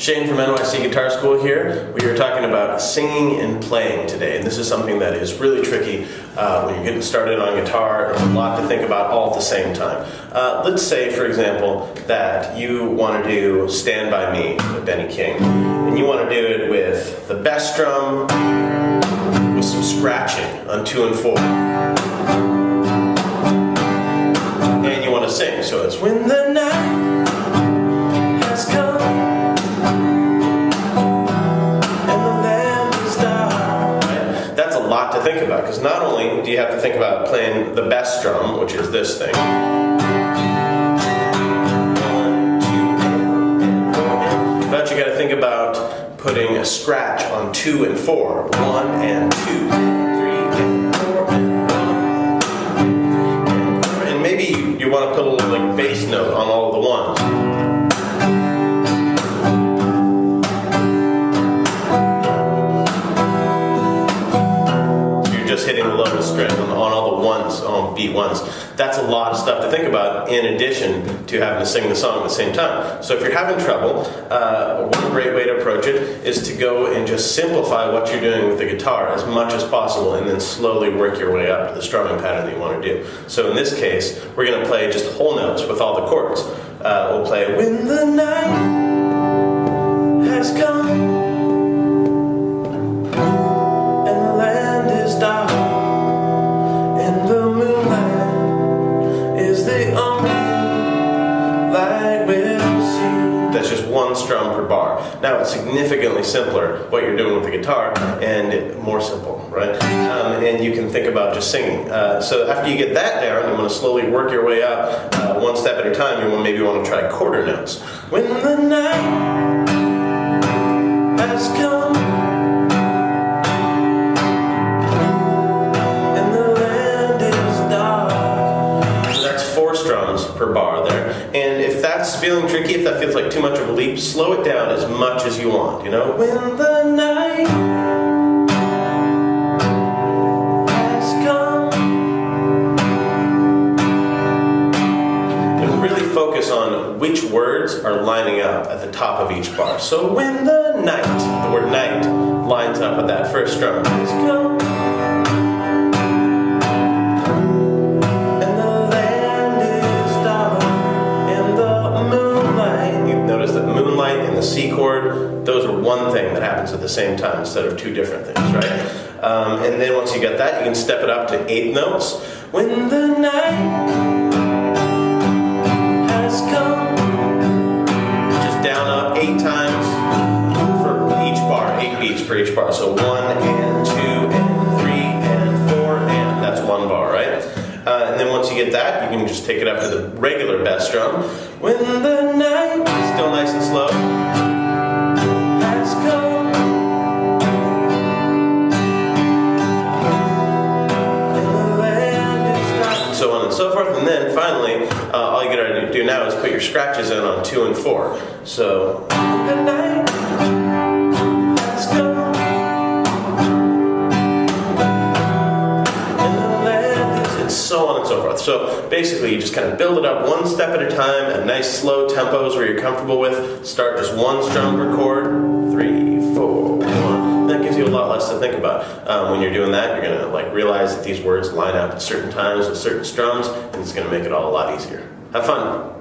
Shane from NYC Guitar School here. We are talking about singing and playing today, and this is something that is really tricky when you're getting started on guitar. There's a lot to think about all at the same time. Let's say, for example, that you want to do Stand By Me by Benny King, and you want to do it with the bass drum, with some scratching on 2 and 4. And you want to sing, so it's when the night has come. Lot to think about, because not only do you have to think about playing the bass drum, which is this thing, 1, 2, and 4, but you got to think about putting a scratch on 2 and 4, 1 and 2, 3 and 4 and 4, and maybe you want to put a little like bass note on all of the ones. Hitting the lowest string on all the ones, on beat ones. That's a lot of stuff to think about in addition to having to sing the song at the same time. So if you're having trouble, one great way to approach it is to go and just simplify what you're doing with the guitar as much as possible and then slowly work your way up to the strumming pattern that you want to do. So in this case, we're going to play just whole notes with all the chords. We'll play When the Night Has Come. That's just one strum per bar. Now it's significantly simpler what you're doing with the guitar and more simple, right? And you can think about just singing. So after you get that down, you want to slowly work your way up one step at a time. You want to try quarter notes. When the night has come and the land is dark. So that's 4 strums per bar there. And if that's feeling tricky, if that feels like too much of a leap, slow it down as much as you want, you know? When the night has come. And really focus on which words are lining up at the top of each bar. So when the night, the word night, lines up with that first strum, has come. And the C chord, those are one thing that happens at the same time instead of 2 different things, right? And then once you get that, you can step it up to 8 notes. When the night has come. Just down, up 8 times for each bar, 8 beats per each bar. So 1 and 2 and 3 and 4 and that's 1 bar, right? And then once you get that, you can just take it up to the regular bass drum. When the night, still nice and slow, has come, and the land is dark, and so on and so forth. And then finally, all you gotta do now is put your scratches in on 2 and 4. So, when the night has come. So on and so forth. So basically you just kind of build it up one step at a time at nice slow tempos where you're comfortable with. Start just 1 strum per chord, 3, 4, 1. That gives you a lot less to think about. When you're doing that, you're going to like realize that these words line up at certain times with certain strums, and it's going to make it all a lot easier. Have fun.